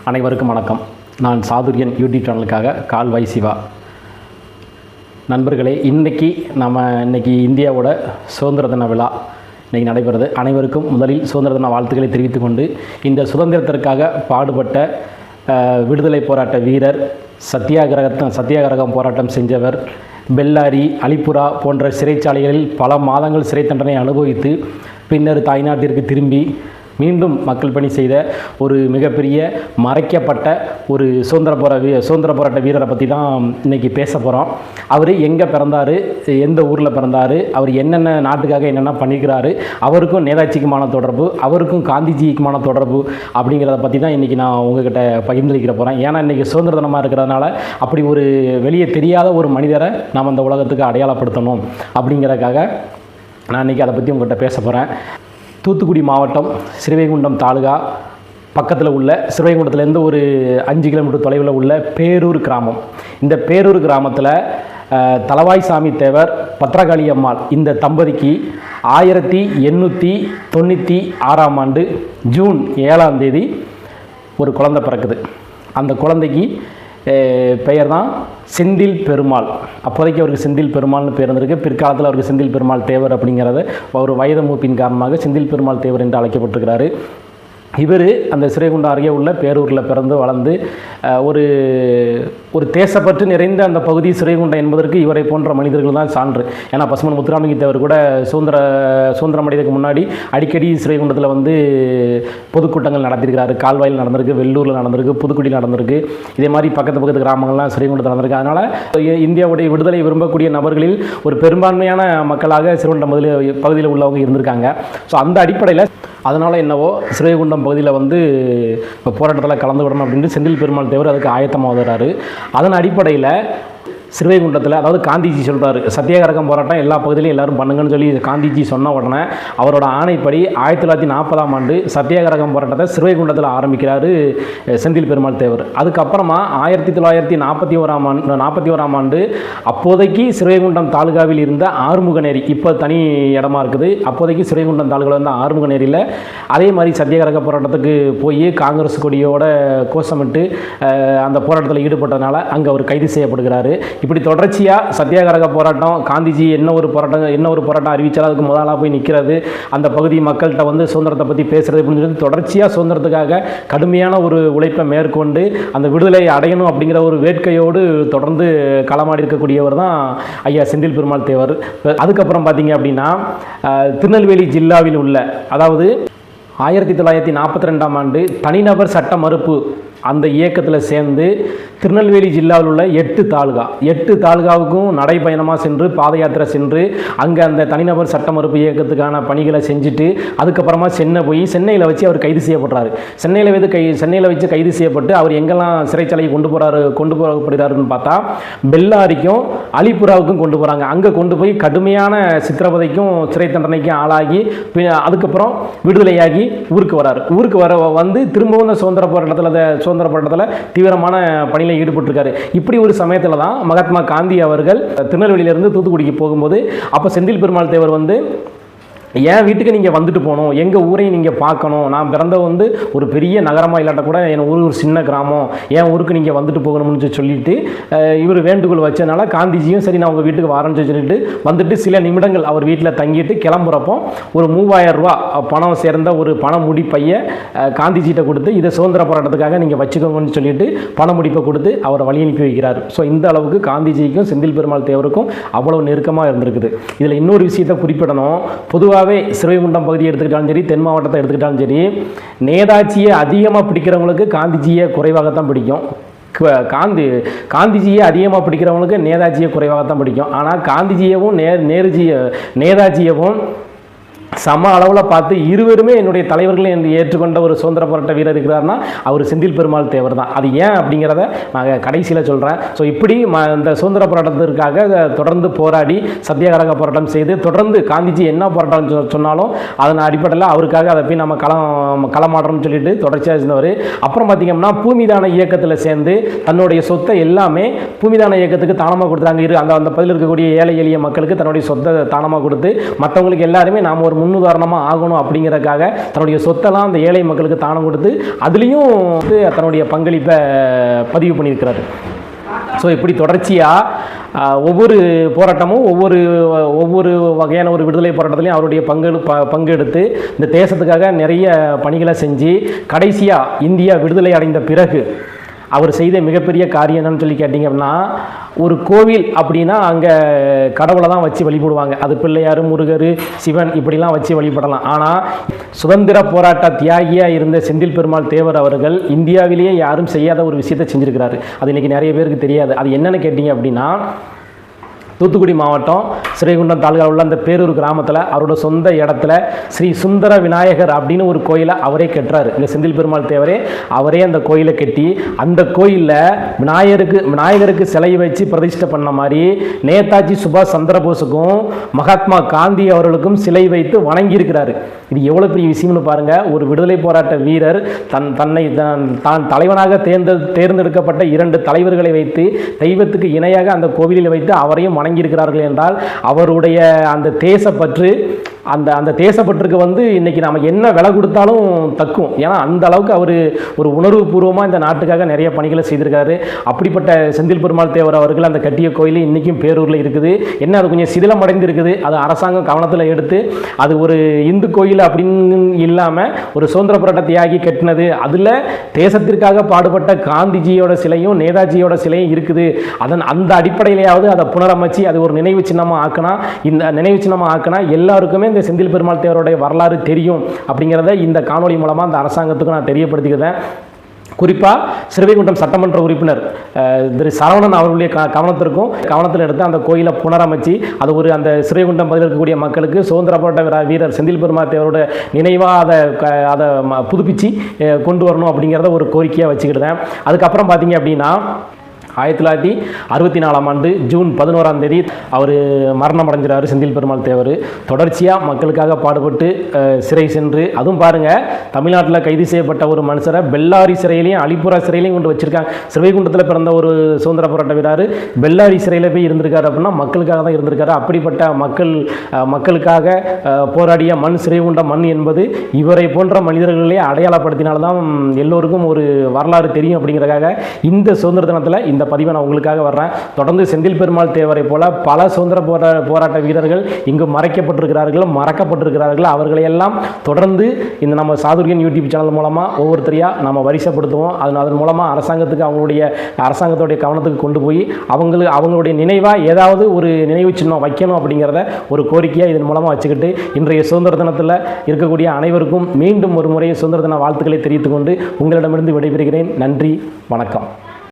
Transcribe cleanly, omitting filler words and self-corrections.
அனைவருக்கும் வணக்கம். நான் சாதுரியன் யூடியூப் சேனலுக்காக கால்வாய் சிவா. நண்பர்களே, இன்றைக்கி இந்தியாவோட சுதந்திர தின விழா இன்றைக்கி நடைபெறுது. அனைவருக்கும் முதலில் சுதந்திர தின வாழ்த்துக்களை தெரிவித்துக் கொண்டு, இந்த சுதந்திரத்திற்காக பாடுபட்ட விடுதலை போராட்ட வீரர், சத்தியாகிரகம் போராட்டம் செஞ்சவர், பெல்லாரி, அலிபுரா போன்ற சிறைச்சாலைகளில் பல மாதங்கள் சிறை தண்டனை அனுபவித்து பின்னர் தாய்நாட்டிற்கு திரும்பி மீண்டும் மக்கள் பணி செய்த ஒரு மிகப்பெரிய மறைக்கப்பட்ட ஒரு சுதந்திர போராட்ட வீரரை பற்றி தான் இன்றைக்கி பேச போகிறோம். அவர் எங்கே பிறந்தார், எந்த ஊரில் பிறந்தார், அவர் என்னென்ன நாட்டுக்காக என்னென்ன பண்ணிக்கிறாரு, அவருக்கும் நேதாஜிக்குமான தொடர்பு, அவருக்கும் காந்திஜிக்குமான தொடர்பு அப்படிங்கிறத பற்றி தான் இன்றைக்கி நான் உங்ககிட்ட பகிர்ந்தளிக்கிற போகிறேன். ஏன்னா இன்றைக்கி சுதந்திர தினமாக இருக்கிறதுனால அப்படி ஒரு வெளியே தெரியாத ஒரு மனிதரை நாம் அந்த உலகத்துக்கு அடையாளப்படுத்தணும் அப்படிங்கிறதுக்காக நான் இன்றைக்கி அதை பற்றி உங்கள்கிட்ட பேச போகிறேன். தூத்துக்குடி மாவட்டம் ஸ்ரீவைகுண்டம் தாலுகா பக்கத்தில் உள்ள ஸ்ரீவைகுண்டத்துலேருந்து ஒரு 5 கிலோமீட்டர் தொலைவில் உள்ள பேரூர் கிராமம். இந்த பேரூர் கிராமத்தில் தளவாய்சாமி தேவர், பத்ரகாளி அம்மாள் இந்த தம்பதிக்கு 1896ஆம் ஆண்டு ஜூன் 7ஆம் தேதி ஒரு குழந்தை பிறக்குது. அந்த குழந்தைக்கு பெயர் தான் செந்தில் பெருமாள். அப்போதைக்கு அவருக்கு செந்தில் பெருமாள்னு பேர் இருந்திருக்கு. பிற்காலத்தில் அவருக்கு செந்தில் பெருமாள் தேவர் அப்படிங்கிறது ஒரு வயது மூப்பின் காரணமாக செந்தில் பெருமாள் தேவர் என்று அழைக்கப்பட்டிருக்கிறாரு. இவர் அந்த ஸ்ரீவைகுண்டம் அருகே உள்ள பேரூரில் பிறந்து வளர்ந்து ஒரு தேசப்பற்று நிறைந்த அந்த பகுதி ஸ்ரீவைகுண்டம் என்பதற்கு இவரை போன்ற மனிதர்கள் தான் சான்று. ஏன்னா பசுமன் முத்துராமலிங்க தேவர் கூட சுதந்திரம் அடைவதற்கு முன்னாடி அடிக்கடி ஸ்ரீவைகுண்டத்தில் வந்து பொதுக்கூட்டங்கள் நடத்திருக்கிறாரு. கால்வாயில் நடந்திருக்கு, வெள்ளூரில் நடந்திருக்கு, புதுக்குடியில் நடந்திருக்கு. இதே மாதிரி பக்கத்து கிராமங்கள்லாம் ஸ்ரீவைகுண்டத்தில் நடந்திருக்கு. அதனால் இந்தியாவுடைய விடுதலை விரும்பக்கூடிய நபர்களில் ஒரு பெரும்பான்மையான மக்களாக ஸ்ரீவைகுண்டம் பகுதியில் உள்ளவங்க இருந்திருக்காங்க. ஸோ அந்த அடிப்படையில் அதனால் என்னவோ ஸ்ரீவைகுண்டம் பகுதியில் வந்து போராட்டத்தில் கலந்துக்கிடணும் அப்படின்ட்டு செந்தில் பெருமாள் தேவர் அதுக்கு ஆயத்தமாக வருகிறாரு. அதன் அடிப்படையில் ஸ்ரீவைகுண்டத்தில், அதாவது காந்திஜி சொல்கிறார், சத்தியாகிரகம் போராட்டம் எல்லா பகுதியிலையும் எல்லோரும் பண்ணுங்கன்னு சொல்லி காந்திஜி சொன்ன உடனே அவரோட ஆணைப்படி 1940ஆம் ஆண்டு சத்தியாகிரகம் போராட்டத்தை ஸ்ரீவைகுண்டத்தில் ஆரம்பிக்கிறார் செந்தில் பெருமாள் தேவர். அதுக்கப்புறமா 1941ஆம் ஆண்டு அப்போதைக்கு ஸ்ரீவைகுண்டம் தாலுகாவில் இருந்த ஆறுமுகநேரி, இப்போ தனி இடமா இருக்குது, அப்போதைக்கு ஸ்ரீவைகுண்டம் தாலுகாவில் இருந்த ஆறுமுகநேரியில் அதே மாதிரி சத்தியாகிரக போராட்டத்துக்கு போய் காங்கிரஸ் கொடியோட கோஷமிட்டு அந்த போராட்டத்தில் ஈடுபட்டதுனால அங்கே அவர் கைது செய்யப்படுகிறார். இப்படி தொடர்ச்சியாக சத்தியாகிரக போராட்டம், காந்திஜி என்ன ஒரு போராட்டம் அறிவிச்சாலும் அதுக்கு முதலாக போய் நிற்கிறது, அந்த பகுதி மக்கள்கிட்ட வந்து சுதந்திரத்தை பற்றி பேசுகிறது அப்படின்னு சொல்லி தொடர்ச்சியாக சுதந்திரத்துக்காக கடுமையான ஒரு உழைப்பை மேற்கொண்டு அந்த விடுதலை அடையணும் அப்படிங்கிற ஒரு வேட்கையோடு தொடர்ந்து களமாடி இருக்கக்கூடியவர் தான் ஐயா செந்தில் பெருமாள் தேவர். அதுக்கப்புறம் பார்த்தீங்க அப்படின்னா திருநெல்வேலி ஜில்லாவில் உள்ள, அதாவது 1942ஆம் ஆண்டு தனிநபர் சட்ட மறுப்பு அந்த இயக்கத்தில் சேர்ந்து திருநெல்வேலி ஜில்லாவில் உள்ள 8 தாலுகாவுக்கும் நடைபயணமாக சென்று பாத யாத்திரை சென்று அங்கே அந்த தனிநபர் சட்ட மறுப்பு இயக்கத்துக்கான பணிகளை செஞ்சுட்டு அதுக்கப்புறமா சென்னையில் வச்சு அவர் கைது செய்யப்படுறாரு. சென்னையில் வச்சு கைது செய்யப்பட்டு அவர் எங்கெல்லாம் சிறைச்சாலைக்கு கொண்டு போகப்படுகிறாருன்னு பார்த்தா பெல்லாரிக்கும் அலிபுராவுக்கும் கொண்டு போகிறாங்க. அங்கே கொண்டு போய் கடுமையான சித்திரவதைக்கும் சிறை தண்டனைக்கும் ஆளாகி அதுக்கப்புறம் விடுதலையாகி ஊருக்கு வந்து திரும்பவும் சுதந்திர போராட்டத்தில் தீவிரமான பணியில் ஈடுபட்டிருக்காரு. இப்படி ஒரு சமயத்தில் தான் மகாத்மா காந்தி அவர்கள் திருநெல்வேலியிலிருந்து தூத்துக்குடிக்கு போகும்போது அப்போ செந்தில் பெருமாள் தேவர் வந்து, என் வீட்டுக்கு நீங்கள் வந்துட்டு போகணும், எங்கள் ஊரையும் நீங்கள் பார்க்கணும், நான் பிறந்த வந்து ஒரு பெரிய நகரமாக இல்லாட்ட கூட என் ஊர் ஒரு சின்ன கிராமம், என் ஊருக்கு நீங்கள் வந்துட்டு போகணும்னு சொல்லிட்டு இவர் வேண்டுகோள் வச்சதுனால காந்திஜியும் சரி நான் உங்கள் வீட்டுக்கு வரேன்னு சொல்லிட்டு வந்துட்டு சில நிமிடங்கள் அவர் வீட்டில் தங்கிட்டு கிளம்புறப்போ ஒரு 3000 ரூபா பணம் சேர்ந்த ஒரு பண முடிப்பையை காந்திஜிகிட்ட கொடுத்து இதை சுதந்திர போராட்டத்துக்காக நீங்கள் வச்சுக்கோங்கன்னு சொல்லிட்டு பண முடிப்பை கொடுத்து அவரை வழி அனுப்பி வைக்கிறார். ஸோ இந்த அளவுக்கு காந்திஜிக்கும் செந்தில் பெருமாள் தேவருக்கும் அவ்வளவு நெருக்கமாக இருந்திருக்குது. இதில் இன்னொரு விஷயத்தை குறிப்பிடணும். பொதுவாக ஸ்ரீவைகுண்டம் பகுதியை எடுத்துக்கிட்டாலும் சரி, தென் மாவட்டத்தை எடுத்துக்கிட்டாலும் சரி, நேதாஜியை அதிகமாக பிடிக்கிறவங்களுக்கு காந்திஜியை குறைவாகத்தான் பிடிக்கும். காந்திஜியை அதிகமாக பிடிக்கிறவங்களுக்கு நேதாஜியை குறைவாகத்தான் பிடிக்கும். ஆனால் காந்திஜியவும் நேதாஜியவும் சம அளவில் பார்த்து இருவருமே என்னுடைய தலைவர்களை என்று ஏற்றுக்கொண்ட ஒரு சுதந்திர போராட்ட வீரர் இருக்கிறார்னா அவர் செந்தில் பெருமாள் தேவர் தான். அது ஏன் அப்படிங்கிறத நான் கடைசியில் சொல்கிறேன். ஸோ இப்படி இந்த சுதந்திர போராட்டத்திற்காக தொடர்ந்து போராடி சத்தியாகிரக போராட்டம் செய்து தொடர்ந்து காந்திஜி என்ன போராட்டம் சொன்னாலும் அதன் அடிப்படையில் அவருக்காக அதை போய் நம்ம களமாடுறோம்னு சொல்லிட்டு தொடர்ச்சியாக இருந்தவர். அப்புறம் பார்த்திங்கன்னா பூமிதான இயக்கத்தில் சேர்ந்து தன்னுடைய சொத்தை எல்லாமே பூமிதான இயக்கத்துக்கு தானமாக கொடுத்தாங்க. அந்த பகுதியில் இருக்கக்கூடிய ஏழை எளிய மக்களுக்கு தன்னுடைய சொத்தை தானமாக கொடுத்து மற்றவங்களுக்கு எல்லாருமே நாம் ஒரு முன்னுதாரணமாக ஆகணும் அப்படிங்கிறதுக்காக தன்னுடைய சொத்தெல்லாம் அந்த ஏழை மக்களுக்கு தானம் கொடுத்து அதுலேயும் தன்னுடைய பங்களிப்பை பதிவு பண்ணியிருக்கிறாரு. ஸோ இப்படி தொடர்ச்சியாக ஒவ்வொரு போராட்டமும் ஒவ்வொரு வகையான ஒரு விடுதலை போராட்டத்திலையும் அவருடைய பங்கெடுத்து இந்த தேசத்துக்காக நிறைய பணிகளை செஞ்சு கடைசியாக இந்தியா விடுதலை அடைந்த பிறகு அவர் செய்த மிகப்பெரிய காரியம் என்னன்னு சொல்லி கேட்டிங்க அப்படின்னா, ஒரு கோவில் அப்படின்னா அங்கே கடவுளை தான் வச்சு வழிபடுவாங்க. அது பிள்ளையார், முருகர், சிவன் இப்படிலாம் வச்சு வழிபடலாம். ஆனால் சுதந்திர போராட்ட தியாகியாக இருந்த செந்தில் பெருமாள் தேவர் அவர்கள் இந்தியாவிலேயே யாரும் செய்யாத ஒரு விஷயத்தை செஞ்சுருக்கிறாரு. அது இன்றைக்கி நிறைய பேருக்கு தெரியாது. அது என்னென்னு கேட்டிங்க அப்படின்னா, தூத்துக்குடி மாவட்டம் ஸ்ரீகுண்டம் தாலுகாவில் உள்ள அந்த பேரூர் கிராமத்தில் அவரோட சொந்த இடத்துல ஸ்ரீ சுந்தர விநாயகர் அப்படின்னு ஒரு கோயிலை அவரே கட்டுறாரு. இந்த செந்தில் பெருமாள் தேவரே அவரே அந்த கோயிலை கட்டி அந்த கோயிலில் விநாயகருக்கு சிலை வச்சு பிரதிஷ்டை பண்ண மாதிரி நேதாஜி சுபாஷ் சந்திரபோஸுக்கும் மகாத்மா காந்தி அவர்களுக்கும் சிலை வைத்து வணங்கியிருக்கிறாரு. இது எவ்வளோ பெரிய விஷயம்னு பாருங்கள். ஒரு விடுதலை போராட்ட வீரர் தான் தலைவனாக தேர்ந்தெடுக்கப்பட்ட 2 தலைவர்களை வைத்து தெய்வத்துக்கு இணையாக அந்த கோவிலில் வைத்து அவரையும் வணங்கியிருக்கிறார்கள் என்றால் அவருடைய அந்த தேசப்பற்று அந்த தேசப்பற்றுக்கு இன்னைக்கு நாம் என்ன விலை கொடுத்தாலும் தக்கும். ஏன்னா அந்த அளவுக்கு அவர் ஒரு உணர்வுபூர்வமாக இந்த நாட்டுக்காக நிறைய பணிகளை செய்திருக்காரு. அப்படிப்பட்ட செந்தில் பெருமாள் தேவர் அவர்கள் அந்த கட்டிய கோயில் இன்றைக்கும் பேரூரில் இருக்குது. என்ன அது கொஞ்சம் சிதிலம் அடைந்து இருக்குது. அது அரசாங்கம் கவனத்தில் எடுத்து அது ஒரு இந்து கோயில் அப்படின்னு இல்லாமல் ஒரு சுதந்திர போராட்ட தியாகி கட்டினது. அதில் தேசத்திற்காக பாடுபட்ட காந்திஜியோட சிலையும் நேதாஜியோட சிலையும் இருக்குது. அந்த அடிப்படையிலேயாவது அதை புனரமைச்சு அது ஒரு நினைவு சின்னமாக ஆக்கினா, இந்த நினைவு சின்னமாக ஆக்கினா எல்லாருக்குமே இந்த செந்தில் பெருமாள் தேவருடைய வரலாறு தெரியும் அப்படிங்கிறத இந்த காணொலி மூலமாக அந்த அரசாங்கத்துக்கு நான் தெரியப்படுத்திக்கிறேன். குறிப்பாக ஸ்ரீவைகுண்டம் சட்டமன்ற உறுப்பினர் திரு சரவணன் அவர்களுடைய கவனத்தில் எடுத்து அந்த கோயிலை புனரமைச்சு அது அந்த ஸ்ரீவைகுண்டம் பகுதியில் இருக்கக்கூடிய மக்களுக்கு சுதந்திர போராட்ட வீரர் செந்தில் பெருமாள் தேவரோட நினைவாக அதை புதுப்பிச்சு கொண்டு வரணும் அப்படிங்கிறத ஒரு கோரிக்கையாக வச்சுக்கிட்டேன். அதுக்கப்புறம் பார்த்தீங்க அப்படின்னா 1964 ஜூன் 11 அவர் மரணம் அடைஞ்சிறாரு செந்தில் பெருமாள் தேவர். தொடர்ச்சியாக மக்களுக்காக பாடுபட்டு சிறை சென்று, அதுவும் பாருங்கள், தமிழ்நாட்டில் கைது செய்யப்பட்ட ஒரு மனுஷரை பெல்லாரி சிறையிலையும் அலிபுரா சிறையிலையும் கொண்டு வச்சுருக்காங்க. சிறுவைகுண்டத்தில் பிறந்த ஒரு சுதந்திர போராட்ட வீரர் பெல்லாரி சிறையில் போய் இருந்திருக்காரு அப்படின்னா மக்களுக்காக தான் இருந்திருக்காரு. அப்படிப்பட்ட மக்களுக்காக போராடிய மண் சிறுவைகுண்ட மண் என்பது இவரை போன்ற மனிதர்களே அடையாளப்படுத்தினால்தான் எல்லோருக்கும் ஒரு வரலாறு தெரியும். அப்படிங்கிறதுக்காக இந்த சுதந்திர தினத்தில் இந்த பதிவை நான் உங்களுக்காக வர்றேன். தொடர்ந்து செந்தில் பெருமாள் தேவரை போல பல சுதந்திர போராட்ட வீரர்கள் இங்கு மறக்கப்பட்டிருக்கிறார்கள். அவர்களையெல்லாம் தொடர்ந்து இந்த நம்ம சாதுர்யன் யூடியூப் சேனல் மூலமாக ஒவ்வொருத்தரையாக நம்ம வரிசைப்படுத்துவோம். அதன் மூலமாக அரசாங்கத்துடைய கவனத்துக்கு கொண்டு போய் அவங்களுடைய நினைவாக ஏதாவது ஒரு நினைவு சின்னம் வைக்கணும் அப்படிங்கிறத ஒரு கோரிக்கையாக இதன் மூலமாக வச்சுக்கிட்டு இன்றைய சுதந்திர தினத்தில் இருக்கக்கூடிய அனைவருக்கும் மீண்டும் ஒரு முறை சுதந்திர தின வாழ்த்துக்களை தெரிவித்துக் கொண்டு உங்களிடமிருந்து விடைபெறுகிறேன். நன்றி, வணக்கம்.